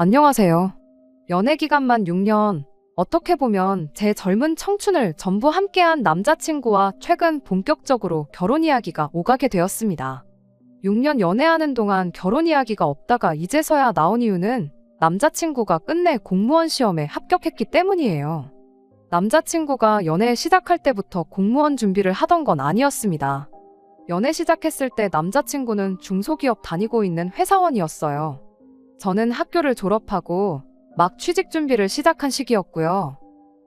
안녕하세요. 연애 기간만 6년. 어떻게 보면 제 젊은 청춘을 전부 함께한 남자친구와 최근 본격적으로 결혼 이야기가 오가게 되었습니다. 6년 연애하는 동안 결혼 이야기가 없다가 이제서야 나온 이유는 남자친구가 끝내 공무원 시험에 합격했기 때문이에요. 남자친구가 연애 시작할 때부터 공무원 준비를 하던 건 아니었습니다. 연애 시작했을 때 남자친구는 중소기업 다니고 있는 회사원이었어요. 저는 학교를 졸업하고 막 취직 준비를 시작한 시기였고요.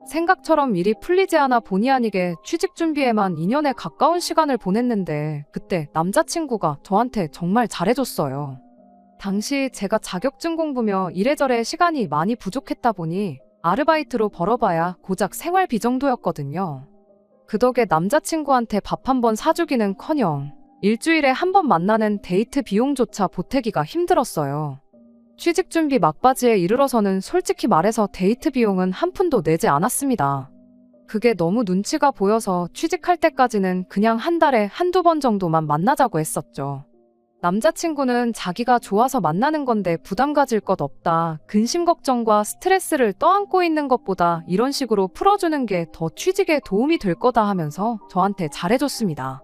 생각처럼 일이 풀리지 않아 본의 아니게 취직 준비에만 2년에 가까운 시간을 보냈는데 그때 남자친구가 저한테 정말 잘해줬어요. 당시 제가 자격증 공부며 이래저래 시간이 많이 부족했다 보니 아르바이트로 벌어봐야 고작 생활비 정도였거든요. 그 덕에 남자친구한테 밥 한 번 사주기는커녕 일주일에 한 번 만나는 데이트 비용조차 보태기가 힘들었어요. 취직 준비 막바지에 이르러서는 솔직히 말해서 데이트 비용은 한 푼도 내지 않았습니다. 그게 너무 눈치가 보여서 취직할 때까지는 그냥 한 달에 한두 번 정도만 만나자고 했었죠. 남자친구는 자기가 좋아서 만나는 건데 부담 가질 것 없다. 근심 걱정과 스트레스를 떠안고 있는 것보다 이런 식으로 풀어주는 게 더 취직에 도움이 될 거다 하면서 저한테 잘해줬습니다.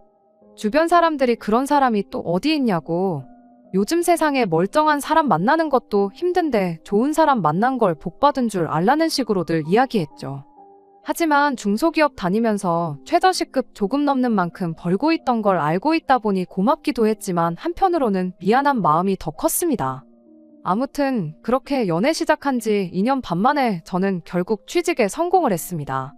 주변 사람들이 그런 사람이 또 어디 있냐고, 요즘 세상에 멀쩡한 사람 만나는 것도 힘든데 좋은 사람 만난 걸 복받은 줄 알라는 식으로들 이야기했죠. 하지만 중소기업 다니면서 최저시급 조금 넘는 만큼 벌고 있던 걸 알고 있다 보니 고맙기도 했지만 한편으로는 미안한 마음이 더 컸습니다. 아무튼 그렇게 연애 시작한 지 2년 반 만에 저는 결국 취직에 성공을 했습니다.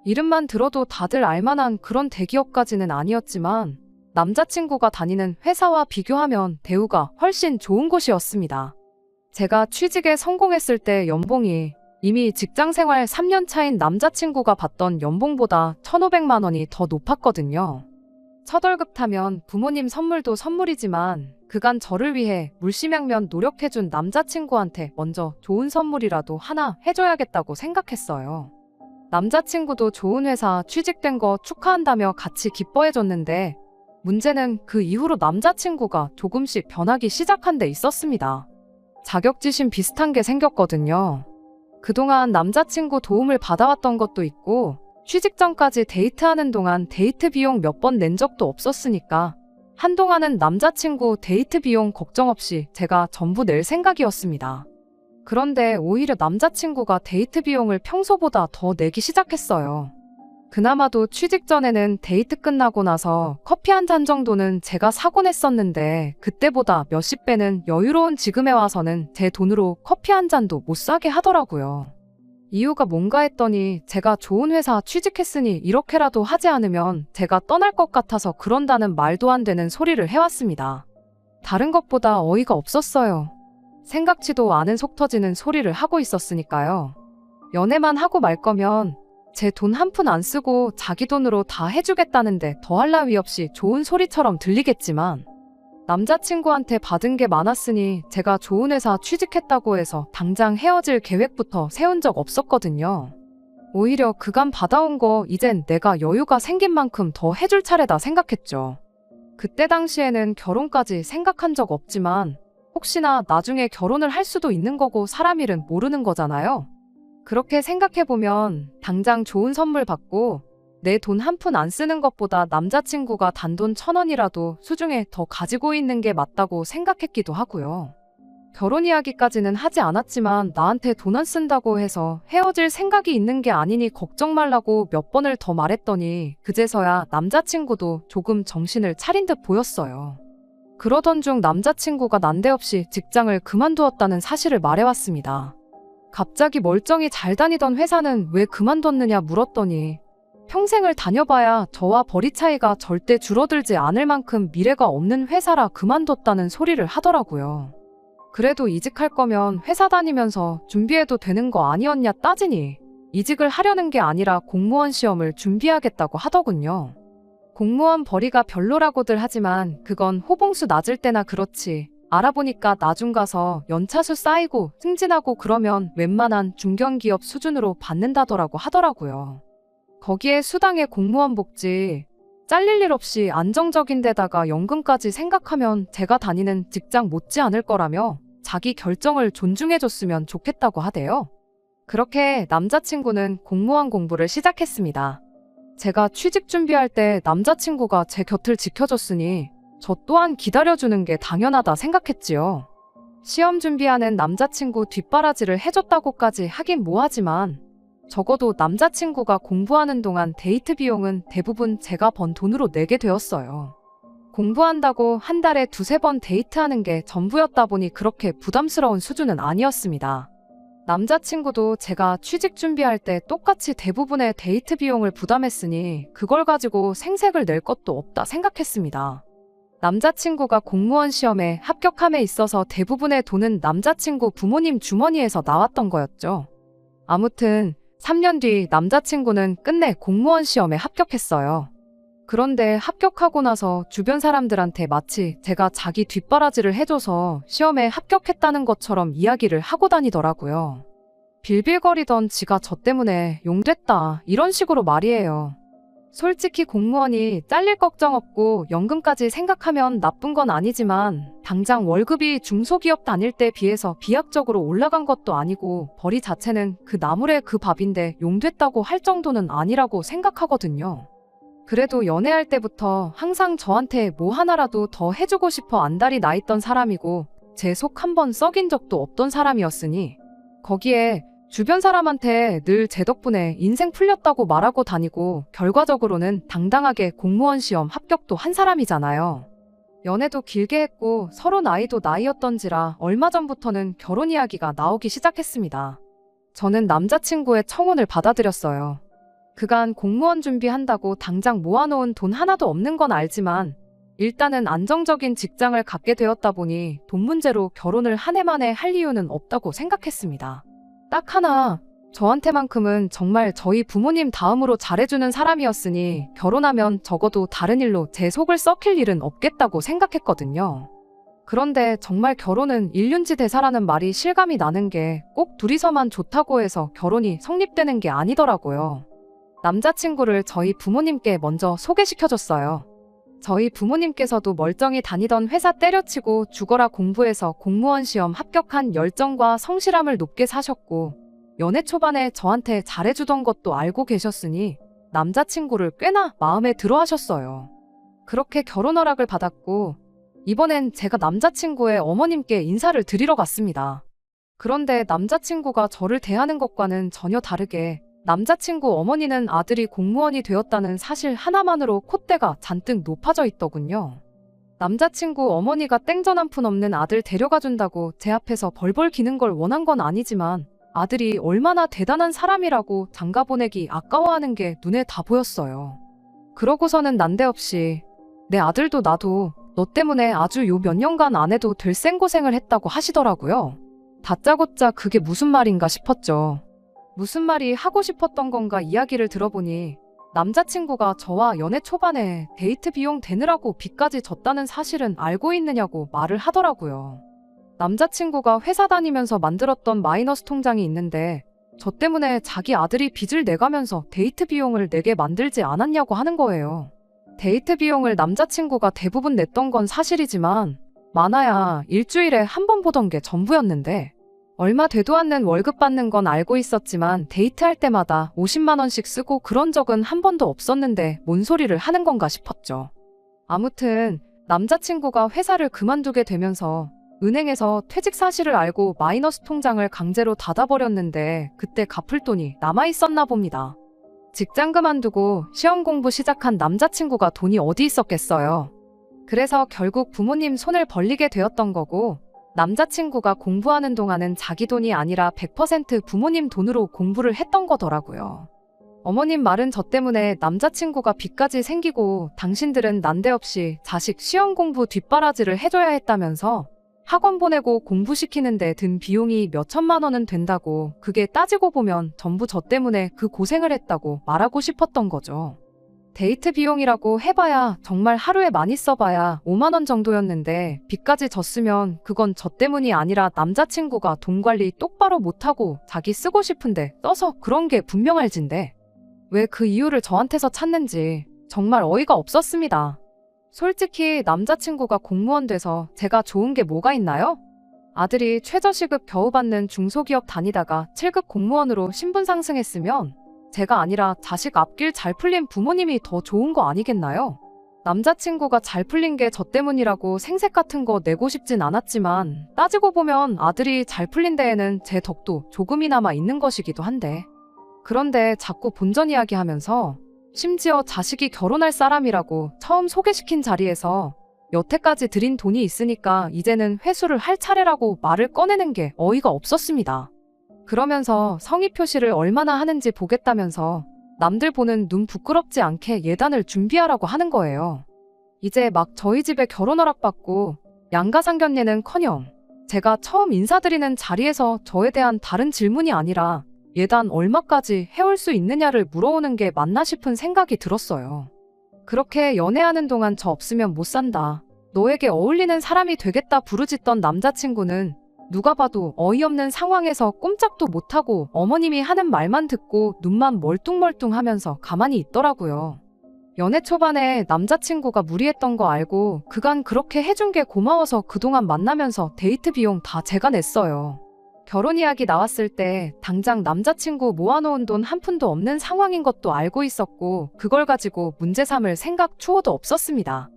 이름만 들어도 다들 알만한 그런 대기업까지는 아니었지만 남자친구가 다니는 회사와 비교하면 대우가 훨씬 좋은 곳이었습니다. 제가 취직에 성공했을 때 연봉이 이미 직장생활 3년 차인 남자친구가 받던 연봉보다 1,500만 원이 더 높았거든요. 첫 월급 타면 부모님 선물도 선물이지만 그간 저를 위해 물심양면 노력해준 남자친구한테 먼저 좋은 선물이라도 하나 해줘야겠다고 생각했어요. 남자친구도 좋은 회사 취직된 거 축하한다며 같이 기뻐해줬는데 문제는 그 이후로 남자친구가 조금씩 변하기 시작한 데 있었습니다. 자격지심 비슷한 게 생겼거든요. 그동안 남자친구 도움을 받아왔던 것도 있고 취직 전까지 데이트하는 동안 데이트 비용 몇 번 낸 적도 없었으니까 한동안은 남자친구 데이트 비용 걱정 없이 제가 전부 낼 생각이었습니다. 그런데 오히려 남자친구가 데이트 비용을 평소보다 더 내기 시작했어요. 그나마도 취직 전에는 데이트 끝나고 나서 커피 한 잔 정도는 제가 사곤 했었는데 그때보다 몇십 배는 여유로운 지금에 와서는 제 돈으로 커피 한 잔도 못 사게 하더라고요. 이유가 뭔가 했더니 제가 좋은 회사 취직했으니 이렇게라도 하지 않으면 제가 떠날 것 같아서 그런다는 말도 안 되는 소리를 해왔습니다. 다른 것보다 어이가 없었어요. 생각지도 않은 속 터지는 소리를 하고 있었으니까요. 연애만 하고 말 거면 제 돈 한 푼 안 쓰고 자기 돈으로 다 해주겠다는데 더할 나위 없이 좋은 소리처럼 들리겠지만 남자친구한테 받은 게 많았으니 제가 좋은 회사 취직했다고 해서 당장 헤어질 계획부터 세운 적 없었거든요. 오히려 그간 받아온 거 이젠 내가 여유가 생긴 만큼 더 해줄 차례다 생각했죠. 그때 당시에는 결혼까지 생각한 적 없지만 혹시나 나중에 결혼을 할 수도 있는 거고 사람 일은 모르는 거잖아요. 그렇게 생각해보면 당장 좋은 선물 받고 내 돈 한 푼 안 쓰는 것보다 남자친구가 단돈 1,000원이라도 수중에 더 가지고 있는 게 맞다고 생각했기도 하고요. 결혼 이야기까지는 하지 않았지만 나한테 돈 안 쓴다고 해서 헤어질 생각이 있는 게 아니니 걱정 말라고 몇 번을 더 말했더니 그제서야 남자친구도 조금 정신을 차린 듯 보였어요. 그러던 중 남자친구가 난데없이 직장을 그만두었다는 사실을 말해왔습니다. 갑자기 멀쩡히 잘 다니던 회사는 왜 그만뒀느냐 물었더니 평생을 다녀봐야 저와 벌이 차이가 절대 줄어들지 않을 만큼 미래가 없는 회사라 그만뒀다는 소리를 하더라고요. 그래도 이직할 거면 회사 다니면서 준비해도 되는 거 아니었냐 따지니 이직을 하려는 게 아니라 공무원 시험을 준비하겠다고 하더군요. 공무원 벌이가 별로라고들 하지만 그건 호봉수 낮을 때나 그렇지. 알아보니까 나중 가서 연차수 쌓이고 승진하고 그러면 웬만한 중견기업 수준으로 받는다더라고 하더라고요. 거기에 수당에 공무원 복지, 잘릴 일 없이 안정적인 데다가 연금까지 생각하면 제가 다니는 직장 못지 않을 거라며 자기 결정을 존중해줬으면 좋겠다고 하대요. 그렇게 남자친구는 공무원 공부를 시작했습니다. 제가 취직 준비할 때 남자친구가 제 곁을 지켜줬으니 저 또한 기다려주는 게 당연하다 생각했지요. 시험 준비하는 남자친구 뒷바라지를 해줬다고까지 하긴 뭐하지만 적어도 남자친구가 공부하는 동안 데이트 비용은 대부분 제가 번 돈으로 내게 되었어요. 공부한다고 한 달에 두세 번 데이트하는 게 전부였다 보니 그렇게 부담스러운 수준은 아니었습니다. 남자친구도 제가 취직 준비할 때 똑같이 대부분의 데이트 비용을 부담했으니 그걸 가지고 생색을 낼 것도 없다 생각했습니다. 남자친구가 공무원 시험에 합격함에 있어서 대부분의 돈은 남자친구 부모님 주머니에서 나왔던 거였죠. 아무튼 3년 뒤 남자친구는 끝내 공무원 시험에 합격했어요. 그런데 합격하고 나서 주변 사람들한테 마치 제가 자기 뒷바라지를 해줘서 시험에 합격했다는 것처럼 이야기를 하고 다니더라고요. 빌빌거리던 지가 저 때문에 용됐다 이런 식으로 말이에요. 솔직히 공무원이 잘릴 걱정 없고 연금까지 생각하면 나쁜 건 아니지만 당장 월급이 중소기업 다닐 때 비해서 비약적으로 올라간 것도 아니고 벌이 자체는 그 나물에 그 밥인데 용됐다고 할 정도는 아니라고 생각하거든요. 그래도 연애할 때부터 항상 저한테 뭐 하나라도 더 해주고 싶어 안달이 나 있던 사람이고 제 속 한 번 썩인 적도 없던 사람이었으니 거기에 주변 사람한테 늘 제 덕분에 인생 풀렸다고 말하고 다니고 결과적으로는 당당하게 공무원 시험 합격도 한 사람이잖아요. 연애도 길게 했고 서로 나이도 나이였던지라 얼마 전부터는 결혼 이야기가 나오기 시작했습니다. 저는 남자친구의 청혼을 받아들였어요. 그간 공무원 준비한다고 당장 모아놓은 돈 하나도 없는 건 알지만 일단은 안정적인 직장을 갖게 되었다 보니 돈 문제로 결혼을 한 해 만에 할 이유는 없다고 생각했습니다. 딱 하나, 저한테만큼은 정말 저희 부모님 다음으로 잘해주는 사람이었으니 결혼하면 적어도 다른 일로 제 속을 썩힐 일은 없겠다고 생각했거든요. 그런데 정말 결혼은 일륜지대사라는 말이 실감이 나는 게 꼭 둘이서만 좋다고 해서 결혼이 성립되는 게 아니더라고요. 남자친구를 저희 부모님께 먼저 소개시켜줬어요. 저희 부모님께서도 멀쩡히 다니던 회사 때려치고 죽어라 공부해서 공무원 시험 합격한 열정과 성실함을 높게 사셨고 연애 초반에 저한테 잘해주던 것도 알고 계셨으니 남자친구를 꽤나 마음에 들어 하셨어요. 그렇게 결혼 허락을 받았고 이번엔 제가 남자친구의 어머님께 인사를 드리러 갔습니다. 그런데 남자친구가 저를 대하는 것과는 전혀 다르게 남자친구 어머니는 아들이 공무원이 되었다는 사실 하나만으로 콧대가 잔뜩 높아져 있더군요. 남자친구 어머니가 땡전 한 푼 없는 아들 데려가 준다고 제 앞에서 벌벌 기는 걸 원한 건 아니지만 아들이 얼마나 대단한 사람이라고 장가 보내기 아까워하는 게 눈에 다 보였어요. 그러고서는 난데없이 내 아들도 나도 너 때문에 아주 요 몇 년간 안 해도 될 생고생을 했다고 하시더라고요. 다짜고짜 그게 무슨 말인가 싶었죠. 무슨 말이 하고 싶었던 건가 이야기를 들어보니 남자친구가 저와 연애 초반에 데이트 비용 대느라고 빚까지 졌다는 사실은 알고 있느냐고 말을 하더라고요. 남자친구가 회사 다니면서 만들었던 마이너스 통장이 있는데 저 때문에 자기 아들이 빚을 내가면서 데이트 비용을 내게 만들지 않았냐고 하는 거예요. 데이트 비용을 남자친구가 대부분 냈던 건 사실이지만 많아야 일주일에 한 번 보던 게 전부였는데 얼마 되도 않는 월급 받는 건 알고 있었지만 데이트할 때마다 50만 원씩 쓰고 그런 적은 한 번도 없었는데 뭔 소리를 하는 건가 싶었죠. 아무튼 남자친구가 회사를 그만두게 되면서 은행에서 퇴직 사실을 알고 마이너스 통장을 강제로 닫아버렸는데 그때 갚을 돈이 남아있었나 봅니다. 직장 그만두고 시험 공부 시작한 남자친구가 돈이 어디 있었겠어요. 그래서 결국 부모님 손을 벌리게 되었던 거고 남자친구가 공부하는 동안은 자기 돈이 아니라 100% 부모님 돈으로 공부를 했던 거더라고요. 어머님 말은 저 때문에 남자친구가 빚까지 생기고 당신들은 난데없이 자식 시험 공부 뒷바라지를 해줘야 했다면서 학원 보내고 공부시키는데 든 비용이 몇 천만 원은 된다고 그게 따지고 보면 전부 저 때문에 그 고생을 했다고 말하고 싶었던 거죠. 데이트 비용이라고 해봐야 정말 하루에 많이 써봐야 5만 원 정도였는데 빚까지 졌으면 그건 저 때문이 아니라 남자친구가 돈 관리 똑바로 못하고 자기 쓰고 싶은데 써서 그런 게 분명할진데 왜 그 이유를 저한테서 찾는지 정말 어이가 없었습니다. 솔직히 남자친구가 공무원 돼서 제가 좋은 게 뭐가 있나요? 아들이 최저시급 겨우 받는 중소기업 다니다가 7급 공무원으로 신분 상승했으면 제가 아니라 자식 앞길 잘 풀린 부모님이 더 좋은 거 아니겠나요? 남자친구가 잘 풀린 게 저 때문이라고 생색 같은 거 내고 싶진 않았지만 따지고 보면 아들이 잘 풀린 데에는 제 덕도 조금이나마 있는 것이기도 한데, 그런데 자꾸 본전 이야기하면서 심지어 자식이 결혼할 사람이라고 처음 소개시킨 자리에서 여태까지 들인 돈이 있으니까 이제는 회수를 할 차례라고 말을 꺼내는 게 어이가 없었습니다. 그러면서 성의 표시를 얼마나 하는지 보겠다면서 남들 보는 눈 부끄럽지 않게 예단을 준비하라고 하는 거예요. 이제 막 저희 집에 결혼 허락받고 양가상견례는커녕 제가 처음 인사드리는 자리에서 저에 대한 다른 질문이 아니라 예단 얼마까지 해올 수 있느냐를 물어오는 게 맞나 싶은 생각이 들었어요. 그렇게 연애하는 동안 저 없으면 못 산다, 너에게 어울리는 사람이 되겠다 부르짖던 남자친구는 누가 봐도 어이없는 상황에서 꼼짝도 못하고 어머님이 하는 말만 듣고 눈만 멀뚱멀뚱하면서 가만히 있더라고요. 연애 초반에 남자친구가 무리했던 거 알고 그간 그렇게 해준 게 고마워서 그동안 만나면서 데이트 비용 다 제가 냈어요. 결혼 이야기 나왔을 때 당장 남자친구 모아놓은 돈 한 푼도 없는 상황인 것도 알고 있었고 그걸 가지고 문제 삼을 생각 추호도 없었습니다.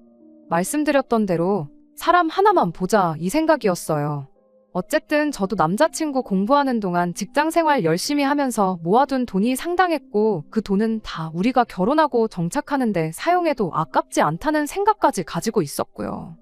말씀드렸던 대로 사람 하나만 보자 이 생각이었어요. 어쨌든 저도 남자친구 공부하는 동안 직장생활 열심히 하면서 모아둔 돈이 상당했고 그 돈은 다 우리가 결혼하고 정착하는데 사용해도 아깝지 않다는 생각까지 가지고 있었고요.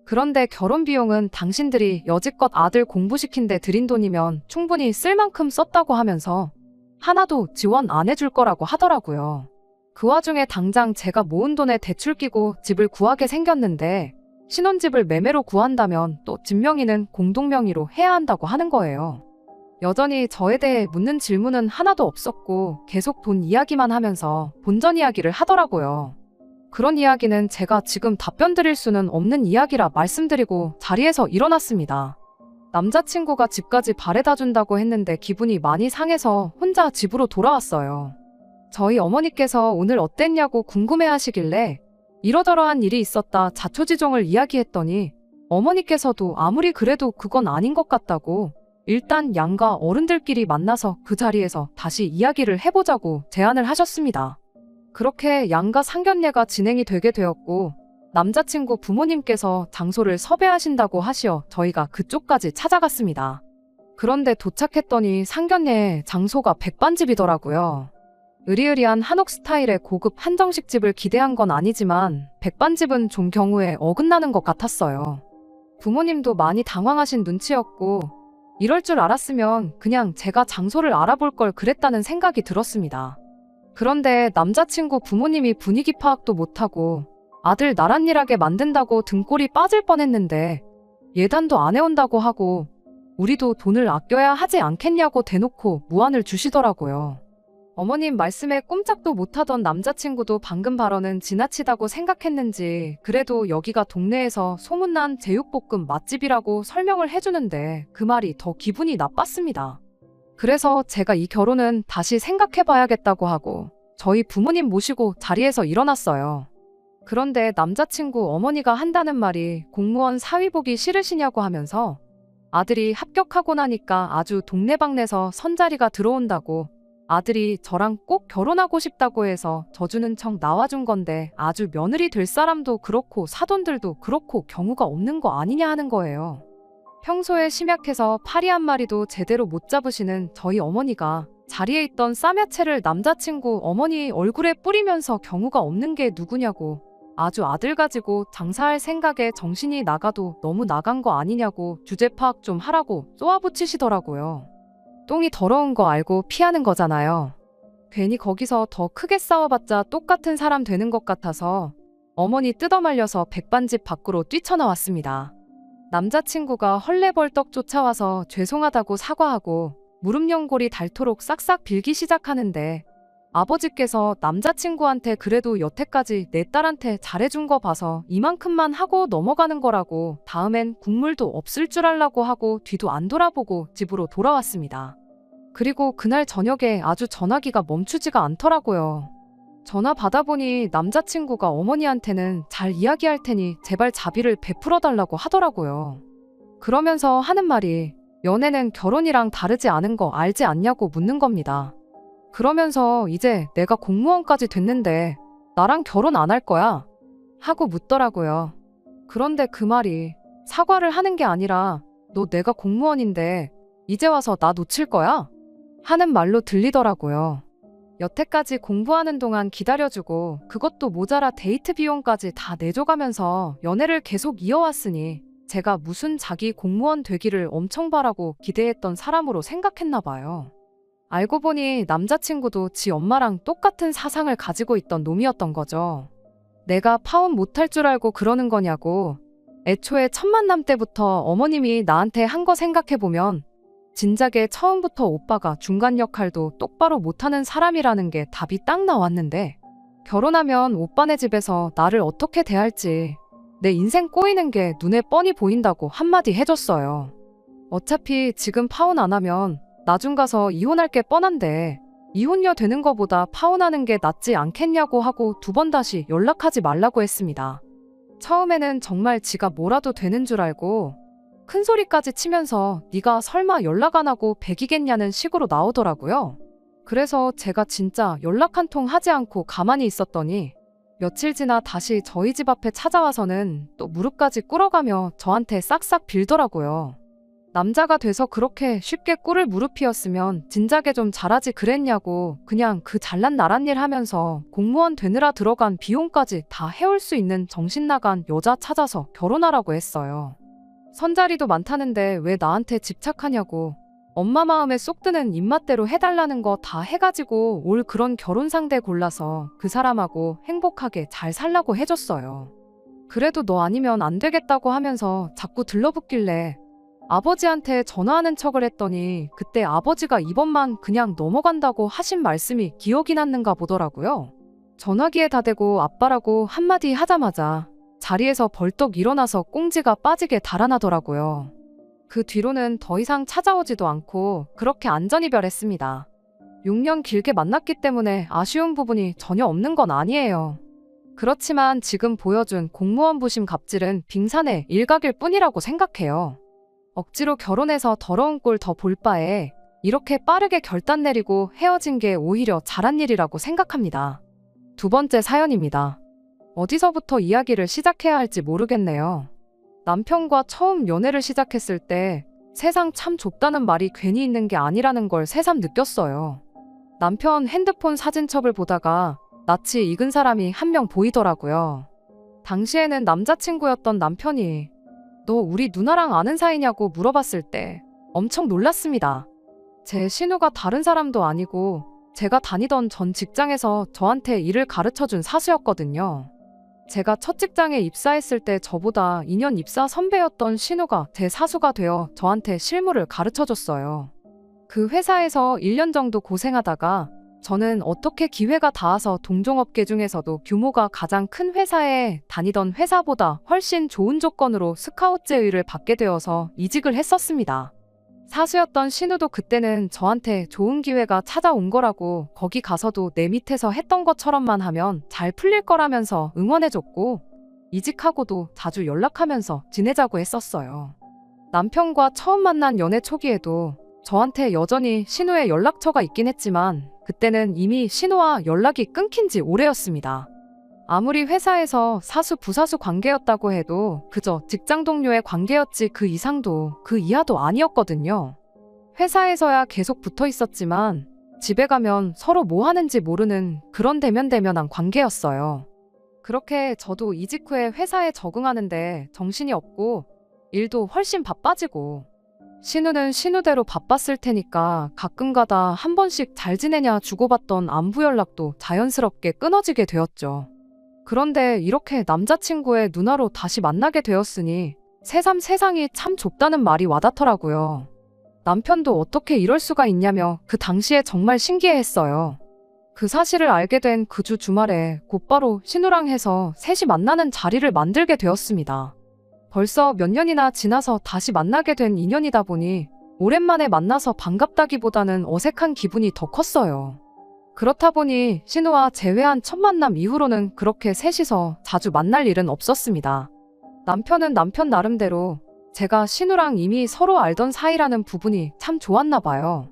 그런데 결혼 비용은 당신들이 여지껏 아들 공부시킨 데 들인 돈이면 충분히 쓸 만큼 썼다고 하면서 하나도 지원 안 해줄 거라고 하더라고요. 그 와중에 당장 제가 모은 돈에 대출 끼고 집을 구하게 생겼는데 신혼집을 매매로 구한다면 또 집명의는 공동명의로 해야 한다고 하는 거예요. 여전히 저에 대해 묻는 질문은 하나도 없었고 계속 돈 이야기만 하면서 본전 이야기를 하더라고요. 그런 이야기는 제가 지금 답변 드릴 수는 없는 이야기라 말씀드리고 자리에서 일어났습니다. 남자친구가 집까지 바래다 준다고 했는데 기분이 많이 상해서 혼자 집으로 돌아왔어요. 저희 어머니께서 오늘 어땠냐고 궁금해하시길래 이러저러한 일이 있었다 자초지종을 이야기했더니 어머니께서도 아무리 그래도 그건 아닌 것 같다고 일단 양가 어른들끼리 만나서 그 자리에서 다시 이야기를 해보자고 제안을 하셨습니다. 그렇게 양가 상견례가 진행이 되게 되었고 남자친구 부모님께서 장소를 섭외하신다고 하시어 저희가 그쪽까지 찾아갔습니다. 그런데 도착했더니 상견례 장소가 백반집이더라고요. 으리으리한 한옥 스타일의 고급 한정식집을 기대한 건 아니지만 백반집은 좀 경우에 어긋나는 것 같았어요. 부모님도 많이 당황하신 눈치였고 이럴 줄 알았으면 그냥 제가 장소를 알아볼 걸 그랬다는 생각이 들었습니다. 그런데 남자친구 부모님이 분위기 파악도 못하고 아들 나랏일하게 만든다고 등골이 빠질 뻔했는데 예단도 안 해온다고 하고 우리도 돈을 아껴야 하지 않겠냐고 대놓고 무안을 주시더라고요. 어머님 말씀에 꼼짝도 못하던 남자친구도 방금 발언은 지나치다고 생각했는지 그래도 여기가 동네에서 소문난 제육볶음 맛집이라고 설명을 해주는데 그 말이 더 기분이 나빴습니다. 그래서 제가 이 결혼은 다시 생각해봐야겠다고 하고 저희 부모님 모시고 자리에서 일어났어요. 그런데 남자친구 어머니가 한다는 말이 공무원 사위 보기 싫으시냐고 하면서 아들이 합격하고 나니까 아주 동네방네서 선자리가 들어온다고 아들이 저랑 꼭 결혼하고 싶다고 해서 져주는 척 나와준 건데 아주 며느리 될 사람도 그렇고 사돈들도 그렇고 경우가 없는 거 아니냐 하는 거예요. 평소에 심약해서 파리 한 마리도 제대로 못 잡으시는 저희 어머니가 자리에 있던 쌈야채를 남자친구 어머니 얼굴에 뿌리면서 경우가 없는 게 누구냐고 아주 아들 가지고 장사할 생각에 정신이 나가도 너무 나간 거 아니냐고 주제 파악 좀 하라고 쏘아붙이시더라고요. 똥이 더러운 거 알고 피하는 거잖아요. 괜히 거기서 더 크게 싸워봤자 똑같은 사람 되는 것 같아서 어머니 뜯어말려서 백반집 밖으로 뛰쳐나왔습니다. 남자친구가 헐레벌떡 쫓아와서 죄송하다고 사과하고 무릎 연골이 닳도록 싹싹 빌기 시작하는데 아버지께서 남자친구한테 그래도 여태까지 내 딸한테 잘해준 거 봐서 이만큼만 하고 넘어가는 거라고 다음엔 국물도 없을 줄 알라고 하고 뒤도 안 돌아보고 집으로 돌아왔습니다. 그리고 그날 저녁에 아주 전화기가 멈추지가 않더라고요. 전화 받아보니 남자친구가 어머니한테는 잘 이야기할 테니 제발 자비를 베풀어 달라고 하더라고요. 그러면서 하는 말이 연애는 결혼이랑 다르지 않은 거 알지 않냐고 묻는 겁니다. 그러면서 이제 내가 공무원까지 됐는데 나랑 결혼 안 할 거야? 하고 묻더라고요. 그런데 그 말이 사과를 하는 게 아니라 너 내가 공무원인데 이제 와서 나 놓칠 거야? 하는 말로 들리더라고요. 여태까지 공부하는 동안 기다려주고 그것도 모자라 데이트 비용까지 다 내줘가면서 연애를 계속 이어왔으니 제가 무슨 자기 공무원 되기를 엄청 바라고 기대했던 사람으로 생각했나 봐요. 알고 보니 남자친구도 지 엄마랑 똑같은 사상을 가지고 있던 놈이었던 거죠. 내가 파혼 못할 줄 알고 그러는 거냐고. 애초에 첫 만남 때부터 어머님이 나한테 한 거 생각해보면 진작에 처음부터 오빠가 중간 역할도 똑바로 못하는 사람이라는 게 답이 딱 나왔는데 결혼하면 오빠네 집에서 나를 어떻게 대할지 내 인생 꼬이는 게 눈에 뻔히 보인다고 한마디 해줬어요. 어차피 지금 파혼 안 하면 나중 가서 이혼할 게 뻔한데 이혼녀 되는 거보다 파혼하는 게 낫지 않겠냐고 하고 2번 다시 연락하지 말라고 했습니다. 처음에는 정말 지가 뭐라도 되는 줄 알고 큰 소리까지 치면서 네가 설마 연락 안 하고 백이겠냐는 식으로 나오더라고요. 그래서 제가 진짜 연락 한 통 하지 않고 가만히 있었더니 며칠 지나 다시 저희 집 앞에 찾아와서는 또 무릎까지 꿇어가며 저한테 싹싹 빌더라고요. 남자가 돼서 그렇게 쉽게 꿇을 무릎이었으면 진작에 좀 잘하지 그랬냐고 그냥 그 잘난 나란 일 하면서 공무원 되느라 들어간 비용까지 다 해올 수 있는 정신 나간 여자 찾아서 결혼하라고 했어요. 선자리도 많다는데 왜 나한테 집착하냐고 엄마 마음에 쏙 드는 입맛대로 해달라는 거 다 해가지고 올 그런 결혼 상대 골라서 그 사람하고 행복하게 잘 살라고 해줬어요. 그래도 너 아니면 안 되겠다고 하면서 자꾸 들러붙길래 아버지한테 전화하는 척을 했더니 그때 아버지가 이번만 그냥 넘어간다고 하신 말씀이 기억이 났는가 보더라고요. 전화기에 다 대고 아빠라고 한마디 하자마자 자리에서 벌떡 일어나서 꽁지가 빠지게 달아나더라고요. 그 뒤로는 더 이상 찾아오지도 않고 그렇게 안전이별했습니다. 6년 길게 만났기 때문에 아쉬운 부분이 전혀 없는 건 아니에요. 그렇지만 지금 보여준 공무원 부심 갑질은 빙산의 일각일 뿐이라고 생각해요. 억지로 결혼해서 더러운 꼴 더 볼 바에 이렇게 빠르게 결단 내리고 헤어진 게 오히려 잘한 일이라고 생각합니다. 2번째 사연입니다. 어디서부터 이야기를 시작해야 할지 모르겠네요. 남편과 처음 연애를 시작했을 때 세상 참 좁다는 말이 괜히 있는 게 아니라는 걸 새삼 느꼈어요. 남편 핸드폰 사진첩을 보다가 낯이 익은 사람이 한 명 보이더라고요. 당시에는 남자친구였던 남편이 너 우리 누나랑 아는 사이냐고 물어봤을 때 엄청 놀랐습니다. 제 신우가 다른 사람도 아니고 제가 다니던 전 직장에서 저한테 일을 가르쳐준 사수였거든요. 제가 첫 직장에 입사했을 때 저보다 2년 입사 선배였던 신우가 제 사수가 되어 저한테 실무를 가르쳐줬어요. 그 회사에서 1년 정도 고생하다가 저는 어떻게 기회가 닿아서 동종업계 중에서도 규모가 가장 큰 회사에 다니던 회사보다 훨씬 좋은 조건으로 스카우트 제의를 받게 되어서 이직을 했었습니다. 사수였던 신우도 그때는 저한테 좋은 기회가 찾아온 거라고 거기 가서도 내 밑에서 했던 것처럼만 하면 잘 풀릴 거라면서 응원해줬고 이직하고도 자주 연락하면서 지내자고 했었어요. 남편과 처음 만난 연애 초기에도 저한테 여전히 신우의 연락처가 있긴 했지만 그때는 이미 신우와 연락이 끊긴 지 오래였습니다. 아무리 회사에서 사수 부사수 관계였다고 해도 그저 직장 동료의 관계였지 그 이상도 그 이하도 아니었거든요. 회사에서야 계속 붙어 있었지만 집에 가면 서로 뭐 하는지 모르는 그런 대면대면한 관계였어요. 그렇게 저도 이직 후에 회사에 적응하는데 정신이 없고 일도 훨씬 바빠지고 신우는 신우대로 바빴을 테니까 가끔가다 한 번씩 잘 지내냐 주고받던 안부 연락도 자연스럽게 끊어지게 되었죠. 그런데 이렇게 남자친구의 누나로 다시 만나게 되었으니 새삼 세상이 참 좁다는 말이 와닿더라고요. 남편도 어떻게 이럴 수가 있냐며 그 당시에 정말 신기해했어요. 그 사실을 알게 된 그 주 주말에 곧바로 신우랑 해서 셋이 만나는 자리를 만들게 되었습니다. 벌써 몇 년이나 지나서 다시 만나게 된 인연이다 보니 오랜만에 만나서 반갑다기보다는 어색한 기분이 더 컸어요. 그렇다 보니 신우와 재회한 첫 만남 이후로는 그렇게 셋이서 자주 만날 일은 없었습니다. 남편은 남편 나름대로 제가 신우랑 이미 서로 알던 사이라는 부분이 참 좋았나 봐요.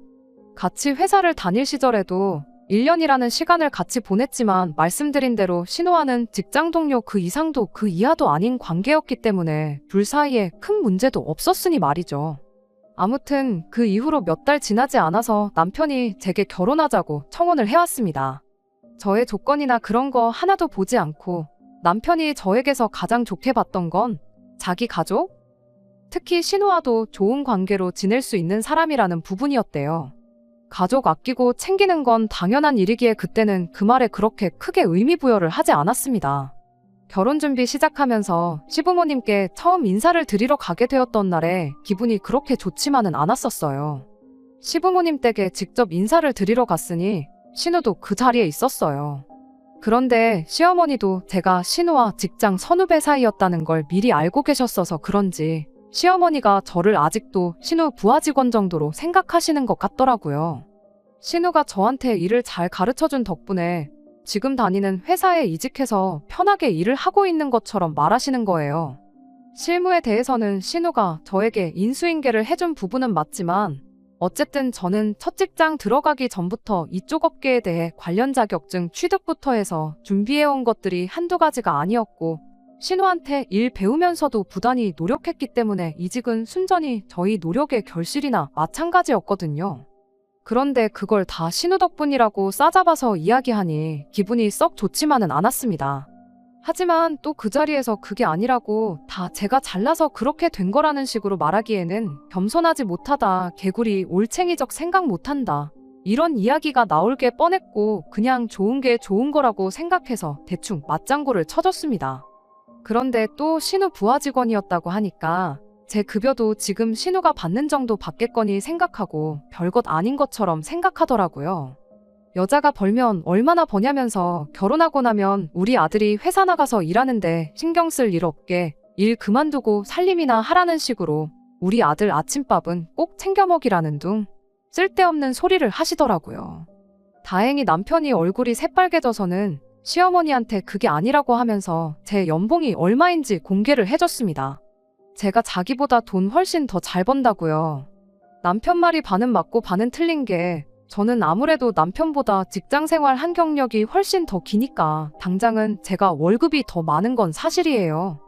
같이 회사를 다닐 시절에도 1년이라는 시간을 같이 보냈지만 말씀드린 대로 신우와는 직장 동료 그 이상도 그 이하도 아닌 관계였기 때문에 둘 사이에 큰 문제도 없었으니 말이죠. 아무튼 그 이후로 몇 달 지나지 않아서 남편이 제게 결혼하자고 청혼을 해왔습니다. 저의 조건이나 그런 거 하나도 보지 않고 남편이 저에게서 가장 좋게 봤던 건 자기 가족? 특히 신우와도 좋은 관계로 지낼 수 있는 사람이라는 부분이었대요. 가족 아끼고 챙기는 건 당연한 일이기에 그때는 그 말에 그렇게 크게 의미 부여를 하지 않았습니다. 결혼 준비 시작하면서 시부모님께 처음 인사를 드리러 가게 되었던 날에 기분이 그렇게 좋지만은 않았었어요. 시부모님 댁에 직접 인사를 드리러 갔으니 신우도 그 자리에 있었어요. 그런데 시어머니도 제가 신우와 직장 선후배 사이였다는 걸 미리 알고 계셨어서 그런지 시어머니가 저를 아직도 신우 부하 직원 정도로 생각하시는 것 같더라고요. 신우가 저한테 일을 잘 가르쳐준 덕분에 지금 다니는 회사에 이직해서 편하게 일을 하고 있는 것처럼 말하시는 거예요. 실무에 대해서는 신우가 저에게 인수인계를 해준 부분은 맞지만 어쨌든 저는 첫 직장 들어가기 전부터 이쪽 업계에 대해 관련 자격증 취득부터 해서 준비해온 것들이 한두 가지가 아니었고 신우한테 일 배우면서도 부단히 노력했기 때문에 이직은 순전히 저희 노력의 결실이나 마찬가지였거든요. 그런데 그걸 다 신우 덕분이라고 싸잡아서 이야기하니 기분이 썩 좋지만은 않았습니다. 하지만 또 그 자리에서 그게 아니라고 다 제가 잘나서 그렇게 된 거라는 식으로 말하기에는 겸손하지 못하다, 개구리, 올챙이적 생각 못한다. 이런 이야기가 나올 게 뻔했고 그냥 좋은 게 좋은 거라고 생각해서 대충 맞장구를 쳐줬습니다. 그런데 또 신우 부하 직원이었다고 하니까 제 급여도 지금 신우가 받는 정도 받겠거니 생각하고 별것 아닌 것처럼 생각하더라고요. 여자가 벌면 얼마나 버냐면서 결혼하고 나면 우리 아들이 회사 나가서 일하는데 신경 쓸 일 없게 일 그만두고 살림이나 하라는 식으로 우리 아들 아침밥은 꼭 챙겨 먹이라는 둥 쓸데없는 소리를 하시더라고요. 다행히 남편이 얼굴이 새빨개져서는 시어머니한테 그게 아니라고 하면서 제 연봉이 얼마인지 공개를 해줬습니다. 제가 자기보다 돈 훨씬 더 잘 번다고요. 남편 말이 반은 맞고 반은 틀린 게 저는 아무래도 남편보다 직장생활 한 경력이 훨씬 더 기니까 당장은 제가 월급이 더 많은 건 사실이에요.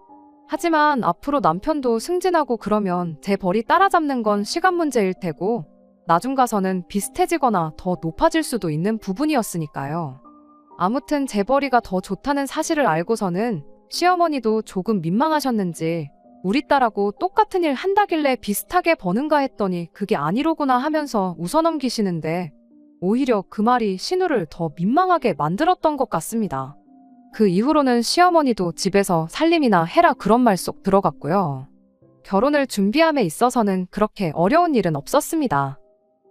하지만 앞으로 남편도 승진하고 그러면 제 벌이 따라잡는 건 시간 문제일 테고 나중 가서는 비슷해지거나 더 높아질 수도 있는 부분이었으니까요. 아무튼 제 벌이가 더 좋다는 사실을 알고서는 시어머니도 조금 민망하셨는지 우리 딸하고 똑같은 일 한다길래 비슷하게 버는가 했더니 그게 아니로구나 하면서 웃어넘기시는데 오히려 그 말이 신우를 더 민망하게 만들었던 것 같습니다. 그 이후로는 시어머니도 집에서 살림이나 해라 그런 말 쏙 들어갔고요. 결혼을 준비함에 있어서는 그렇게 어려운 일은 없었습니다.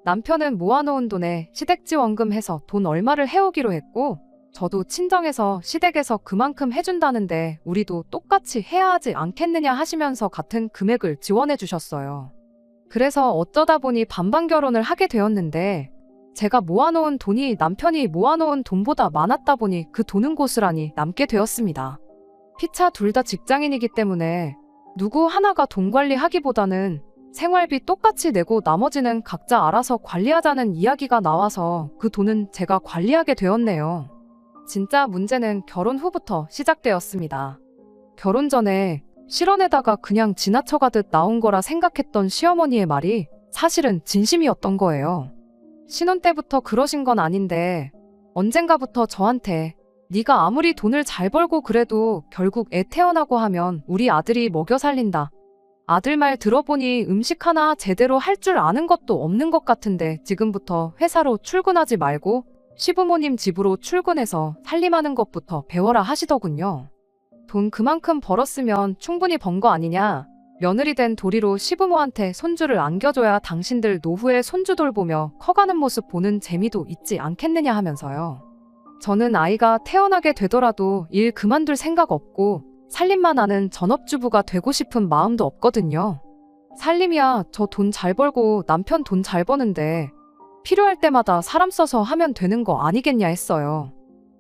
남편은 모아놓은 돈에 시댁지원금 해서 돈 얼마를 해오기로 했고 저도 친정에서 시댁에서 그만큼 해준다는데 우리도 똑같이 해야 하지 않겠느냐 하시면서 같은 금액을 지원해 주셨어요. 그래서 어쩌다 보니 반반 결혼을 하게 되었는데 제가 모아놓은 돈이 남편이 모아놓은 돈보다 많았다 보니 그 돈은 고스란히 남게 되었습니다. 피차 둘 다 직장인이기 때문에 누구 하나가 돈 관리하기보다는 생활비 똑같이 내고 나머지는 각자 알아서 관리하자는 이야기가 나와서 그 돈은 제가 관리하게 되었네요. 진짜 문제는 결혼 후부터 시작되었습니다. 결혼 전에 실언에다가 그냥 지나쳐가듯 나온 거라 생각했던 시어머니의 말이 사실은 진심이었던 거예요. 신혼 때부터 그러신 건 아닌데 언젠가부터 저한테 네가 아무리 돈을 잘 벌고 그래도 결국 애 태어나고 하면 우리 아들이 먹여 살린다. 아들 말 들어보니 음식 하나 제대로 할 줄 아는 것도 없는 것 같은데 지금부터 회사로 출근하지 말고 시부모님 집으로 출근해서 살림하는 것부터 배워라 하시더군요. 돈 그만큼 벌었으면 충분히 번 거 아니냐. 며느리 된 도리로 시부모한테 손주를 안겨줘야 당신들 노후에 손주 돌보며 커가는 모습 보는 재미도 있지 않겠느냐 하면서요. 저는 아이가 태어나게 되더라도 일 그만둘 생각 없고 살림만 하는 전업주부가 되고 싶은 마음도 없거든요. 살림이야 저 돈 잘 벌고 남편 돈 잘 버는데 필요할 때마다 사람 써서 하면 되는 거 아니겠냐 했어요.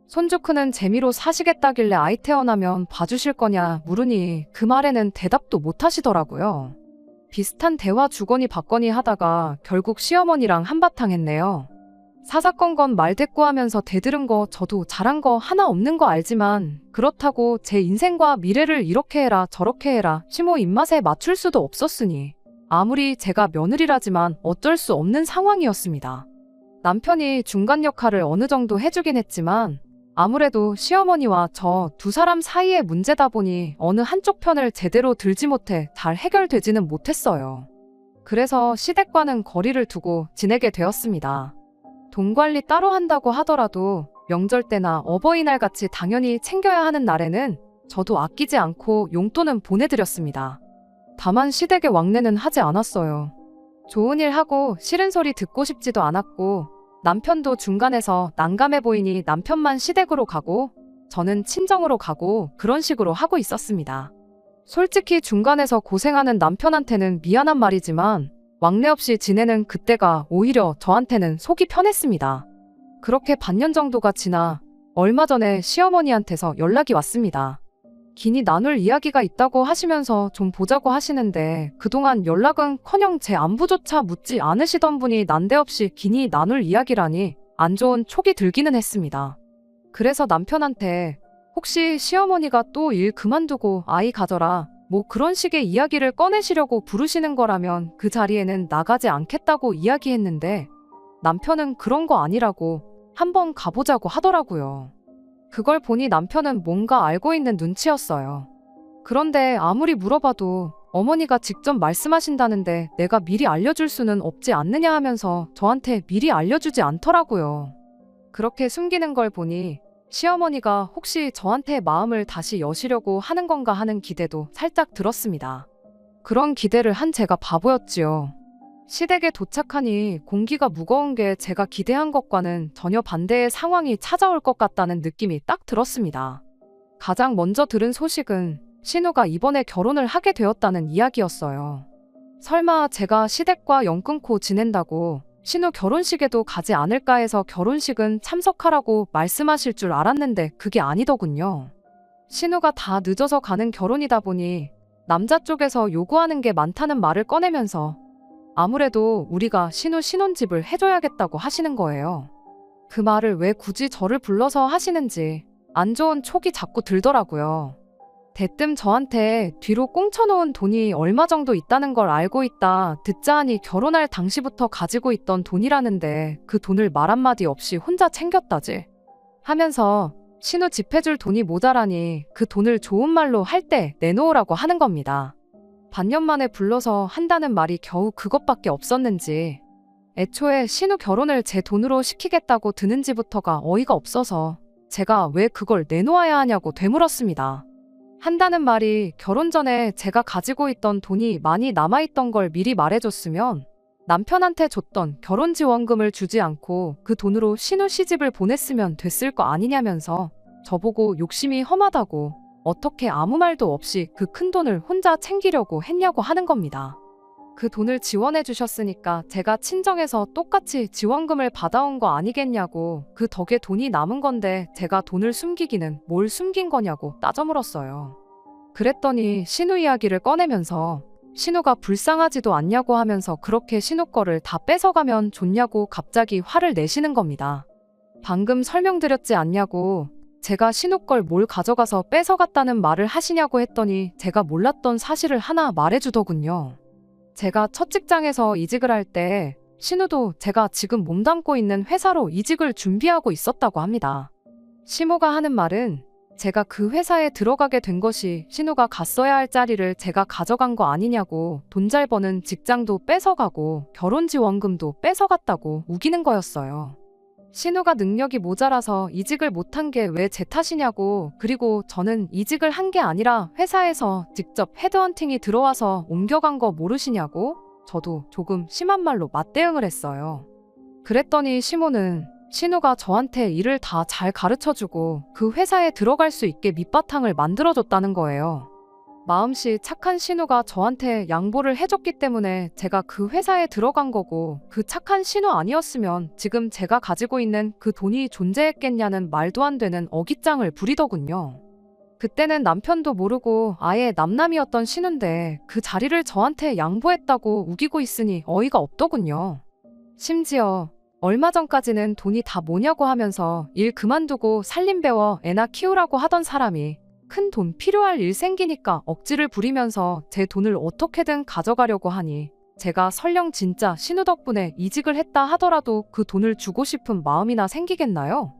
손주 크는 재미로 사시겠다길래 아이 태어나면 봐주실 거냐 물으니 그 말에는 대답도 못 하시더라고요. 비슷한 대화 주거니 받거니 하다가 결국 시어머니랑 한바탕 했네요. 사사건건 말대꾸하면서 대들은 거 저도 잘한 거 하나 없는 거 알지만 그렇다고 제 인생과 미래를 이렇게 해라 저렇게 해라 시모 입맛에 맞출 수도 없었으니 아무리 제가 며느리라지만 어쩔 수 없는 상황이었습니다. 남편이 중간 역할을 어느 정도 해주긴 했지만 아무래도 시어머니와 저 두 사람 사이의 문제다 보니 어느 한쪽 편을 제대로 들지 못해 잘 해결되지는 못했어요. 그래서 시댁과는 거리를 두고 지내게 되었습니다. 돈 관리 따로 한다고 하더라도 명절 때나 어버이날 같이 당연히 챙겨야 하는 날에는 저도 아끼지 않고 용돈은 보내드렸습니다. 다만 시댁의 왕래는 하지 않았어요. 좋은 일 하고 싫은 소리 듣고 싶지도 않았고 남편도 중간에서 난감해 보이니 남편만 시댁으로 가고 저는 친정으로 가고 그런 식으로 하고 있었습니다. 솔직히 중간에서 고생하는 남편한테는 미안한 말이지만 왕래 없이 지내는 그때가 오히려 저한테는 속이 편했습니다. 그렇게 반년 정도가 지나 얼마 전에 시어머니한테서 연락이 왔습니다. 긴히 나눌 이야기가 있다고 하시면서 좀 보자고 하시는데 그동안 연락은커녕 제 안부조차 묻지 않으시던 분이 난데없이 긴히 나눌 이야기라니 안 좋은 촉이 들기는 했습니다. 그래서 남편한테 혹시 시어머니가 또 일 그만두고 아이 가져라 뭐 그런 식의 이야기를 꺼내시려고 부르시는 거라면 그 자리에는 나가지 않겠다고 이야기했는데 남편은 그런 거 아니라고 한번 가보자고 하더라고요. 그걸 보니 남편은 뭔가 알고 있는 눈치였어요. 그런데 아무리 물어봐도 어머니가 직접 말씀하신다는데 내가 미리 알려줄 수는 없지 않느냐 하면서 저한테 미리 알려주지 않더라고요. 그렇게 숨기는 걸 보니 시어머니가 혹시 저한테 마음을 다시 여시려고 하는 건가 하는 기대도 살짝 들었습니다. 그런 기대를 한 제가 바보였지요. 시댁에 도착하니 공기가 무거운 게 제가 기대한 것과는 전혀 반대의 상황이 찾아올 것 같다는 느낌이 딱 들었습니다. 가장 먼저 들은 소식은 신우가 이번에 결혼을 하게 되었다는 이야기였어요. 설마 제가 시댁과 연 끊고 지낸다고 신우 결혼식에도 가지 않을까 해서 결혼식은 참석하라고 말씀하실 줄 알았는데 그게 아니더군요. 신우가 다 늦어서 가는 결혼이다 보니 남자 쪽에서 요구하는 게 많다는 말을 꺼내면서 아무래도 우리가 신우 신혼집을 해줘야겠다고 하시는 거예요. 그 말을 왜 굳이 저를 불러서 하시는지 안 좋은 촉이 자꾸 들더라고요. 대뜸 저한테 뒤로 꽁쳐놓은 돈이 얼마 정도 있다는 걸 알고 있다 듣자 하니 결혼할 당시부터 가지고 있던 돈이라는데 그 돈을 말 한마디 없이 혼자 챙겼다지 하면서 신우 집 해줄 돈이 모자라니 그 돈을 좋은 말로 할 때 내놓으라고 하는 겁니다. 반년 만에 불러서 한다는 말이 겨우 그것밖에 없었는지 애초에 신우 결혼을 제 돈으로 시키겠다고 드는지부터가 어이가 없어서 제가 왜 그걸 내놓아야 하냐고 되물었습니다. 한다는 말이 결혼 전에 제가 가지고 있던 돈이 많이 남아있던 걸 미리 말해줬으면 남편한테 줬던 결혼지원금을 주지 않고 그 돈으로 신우 시집을 보냈으면 됐을 거 아니냐면서 저보고 욕심이 험하다고 어떻게 아무 말도 없이 그 큰 돈을 혼자 챙기려고 했냐고 하는 겁니다. 그 돈을 지원해 주셨으니까 제가 친정에서 똑같이 지원금을 받아온 거 아니겠냐고 그 덕에 돈이 남은 건데 제가 돈을 숨기기는 뭘 숨긴 거냐고 따져 물었어요. 그랬더니 신우 이야기를 꺼내면서 신우가 불쌍하지도 않냐고 하면서 그렇게 신우 거를 다 뺏어가면 좋냐고 갑자기 화를 내시는 겁니다. 방금 설명드렸지 않냐고 제가 신우 걸 뭘 가져가서 뺏어갔다는 말을 하시냐고 했더니 제가 몰랐던 사실을 하나 말해주더군요. 제가 첫 직장에서 이직을 할 때 신우도 제가 지금 몸담고 있는 회사로 이직을 준비하고 있었다고 합니다. 시모가 하는 말은 제가 그 회사에 들어가게 된 것이 신우가 갔어야 할 자리를 제가 가져간 거 아니냐고 돈 잘 버는 직장도 뺏어가고 결혼지원금도 뺏어갔다고 우기는 거였어요. 신우가 능력이 모자라서 이직을 못한 게 왜 제 탓이냐고 그리고 저는 이직을 한 게 아니라 회사에서 직접 헤드헌팅이 들어와서 옮겨간 거 모르시냐고 저도 조금 심한 말로 맞대응을 했어요. 그랬더니 시모는 신우가 저한테 일을 다 잘 가르쳐주고 그 회사에 들어갈 수 있게 밑바탕을 만들어줬다는 거예요. 마음씨 착한 신우가 저한테 양보를 해줬기 때문에 제가 그 회사에 들어간 거고 그 착한 신우 아니었으면 지금 제가 가지고 있는 그 돈이 존재했겠냐는 말도 안 되는 어깃장을 부리더군요. 그때는 남편도 모르고 아예 남남이었던 신우인데 그 자리를 저한테 양보했다고 우기고 있으니 어이가 없더군요. 심지어 얼마 전까지는 돈이 다 뭐냐고 하면서 일 그만두고 살림 배워 애나 키우라고 하던 사람이 큰 돈 필요할 일 생기니까 억지를 부리면서 제 돈을 어떻게든 가져가려고 하니 제가 설령 진짜 신우 덕분에 이직을 했다 하더라도 그 돈을 주고 싶은 마음이나 생기겠나요?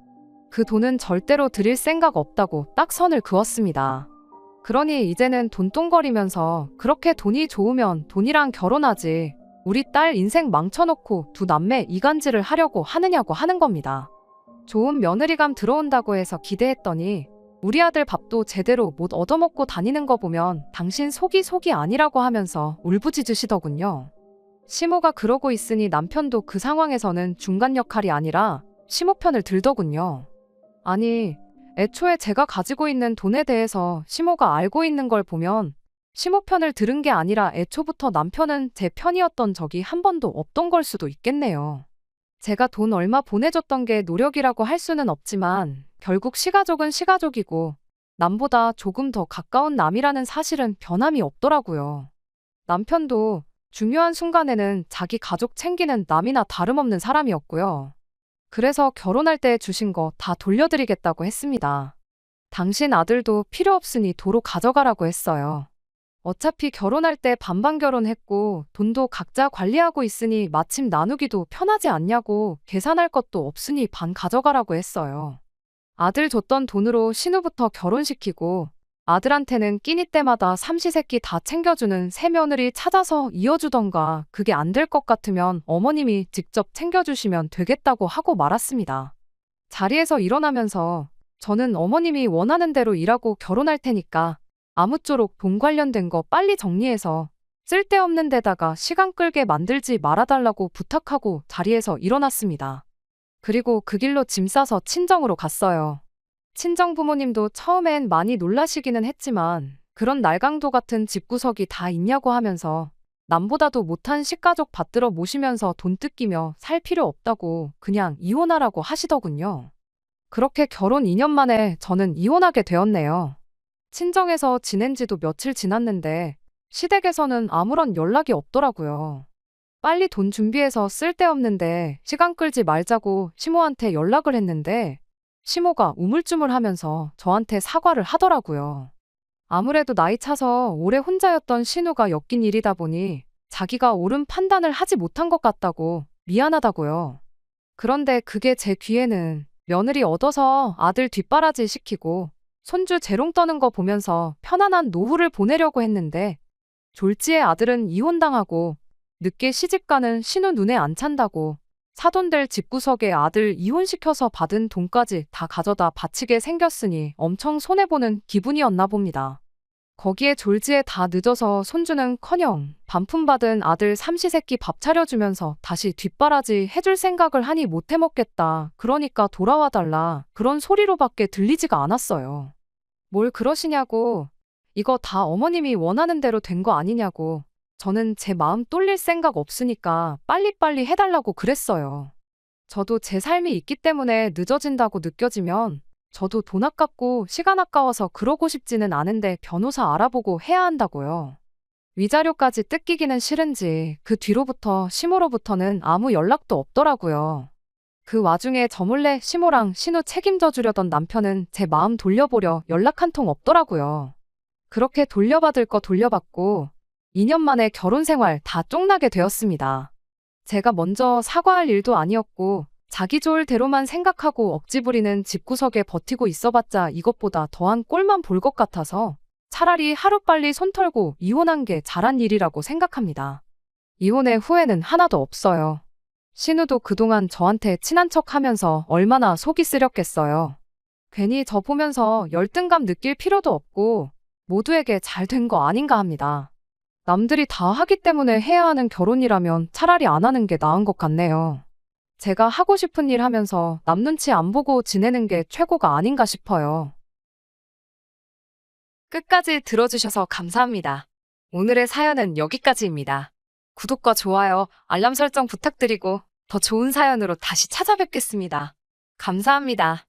그 돈은 절대로 드릴 생각 없다고 딱 선을 그었습니다. 그러니 이제는 돈똥거리면서 그렇게 돈이 좋으면 돈이랑 결혼하지 우리 딸 인생 망쳐놓고 두 남매 이간질을 하려고 하느냐고 하는 겁니다. 좋은 며느리감 들어온다고 해서 기대했더니 우리 아들 밥도 제대로 못 얻어먹고 다니는 거 보면 당신 속이 아니라고 하면서 울부짖으시더군요. 시모가 그러고 있으니 남편도 그 상황에서는 중간 역할이 아니라 시모 편을 들더군요. 아니, 애초에 제가 가지고 있는 돈에 대해서 시모가 알고 있는 걸 보면 시모 편을 들은 게 아니라 애초부터 남편은 제 편이었던 적이 한 번도 없던 걸 수도 있겠네요. 제가 돈 얼마 보내줬던 게 노력이라고 할 수는 없지만 결국 시가족은 시가족이고 남보다 조금 더 가까운 남이라는 사실은 변함이 없더라고요. 남편도 중요한 순간에는 자기 가족 챙기는 남이나 다름없는 사람이었고요. 그래서 결혼할 때 주신 거 다 돌려드리겠다고 했습니다. 당신 아들도 필요 없으니 도로 가져가라고 했어요. 어차피 결혼할 때 반반 결혼했고 돈도 각자 관리하고 있으니 마침 나누기도 편하지 않냐고 계산할 것도 없으니 반 가져가라고 했어요. 아들 줬던 돈으로 신우부터 결혼시키고 아들한테는 끼니 때마다 삼시세끼 다 챙겨주는 새며느리 찾아서 이어주던가 그게 안 될 것 같으면 어머님이 직접 챙겨주시면 되겠다고 하고 말았습니다. 자리에서 일어나면서 저는 어머님이 원하는 대로 일하고 결혼할 테니까 아무쪼록 돈 관련된 거 빨리 정리해서 쓸데없는 데다가 시간 끌게 만들지 말아달라고 부탁하고 자리에서 일어났습니다. 그리고 그 길로 짐 싸서 친정으로 갔어요. 친정 부모님도 처음엔 많이 놀라시기는 했지만 그런 날강도 같은 집구석이 다 있냐고 하면서 남보다도 못한 식가족 받들어 모시면서 돈 뜯기며 살 필요 없다고 그냥 이혼하라고 하시더군요. 그렇게 결혼 2년 만에 저는 이혼하게 되었네요. 친정에서 지낸 지도 며칠 지났는데 시댁에서는 아무런 연락이 없더라고요. 빨리 돈 준비해서 쓸데없는데 시간 끌지 말자고 시모한테 연락을 했는데 시모가 우물쭈물하면서 저한테 사과를 하더라고요. 아무래도 나이 차서 오래 혼자였던 신우가 엮인 일이다 보니 자기가 옳은 판단을 하지 못한 것 같다고 미안하다고요. 그런데 그게 제 귀에는 며느리 얻어서 아들 뒷바라지 시키고 손주 재롱 떠는 거 보면서 편안한 노후를 보내려고 했는데 졸지의 아들은 이혼당하고 늦게 시집가는 신우 눈에 안 찬다고 사돈들 집구석에 아들 이혼시켜서 받은 돈까지 다 가져다 바치게 생겼으니 엄청 손해보는 기분이었나 봅니다. 거기에 졸지에 다 늦어서 손주는커녕 반품받은 아들 삼시세끼 밥 차려주면서 다시 뒷바라지 해줄 생각을 하니 못 해먹겠다. 그러니까 돌아와달라. 그런 소리로밖에 들리지가 않았어요. 뭘 그러시냐고. 이거 다 어머님이 원하는 대로 된 거 아니냐고. 저는 제 마음 떨릴 생각 없으니까 빨리빨리 해달라고 그랬어요. 저도 제 삶이 있기 때문에 늦어진다고 느껴지면 저도 돈 아깝고 시간 아까워서 그러고 싶지는 않은데 변호사 알아보고 해야 한다고요. 위자료까지 뜯기기는 싫은지 그 뒤로부터 시모로부터는 아무 연락도 없더라고요. 그 와중에 저 몰래 시모랑 신우 책임져 주려던 남편은 제 마음 돌려보려 연락 한 통 없더라고요. 그렇게 돌려받을 거 돌려받고 2년 만에 결혼 생활 다 쫑나게 되었습니다. 제가 먼저 사과할 일도 아니었고 자기 좋을 대로만 생각하고 억지 부리는 집구석에 버티고 있어봤자 이것보다 더한 꼴만 볼 것 같아서 차라리 하루빨리 손 털고 이혼한 게 잘한 일이라고 생각합니다. 이혼의 후회는 하나도 없어요. 신우도 그동안 저한테 친한 척 하면서 얼마나 속이 쓰렸겠어요. 괜히 저 보면서 열등감 느낄 필요도 없고 모두에게 잘 된 거 아닌가 합니다. 남들이 다 하기 때문에 해야 하는 결혼이라면 차라리 안 하는 게 나은 것 같네요. 제가 하고 싶은 일 하면서 남 눈치 안 보고 지내는 게 최고가 아닌가 싶어요. 끝까지 들어주셔서 감사합니다. 오늘의 사연은 여기까지입니다. 구독과 좋아요, 알람 설정 부탁드리고 더 좋은 사연으로 다시 찾아뵙겠습니다. 감사합니다.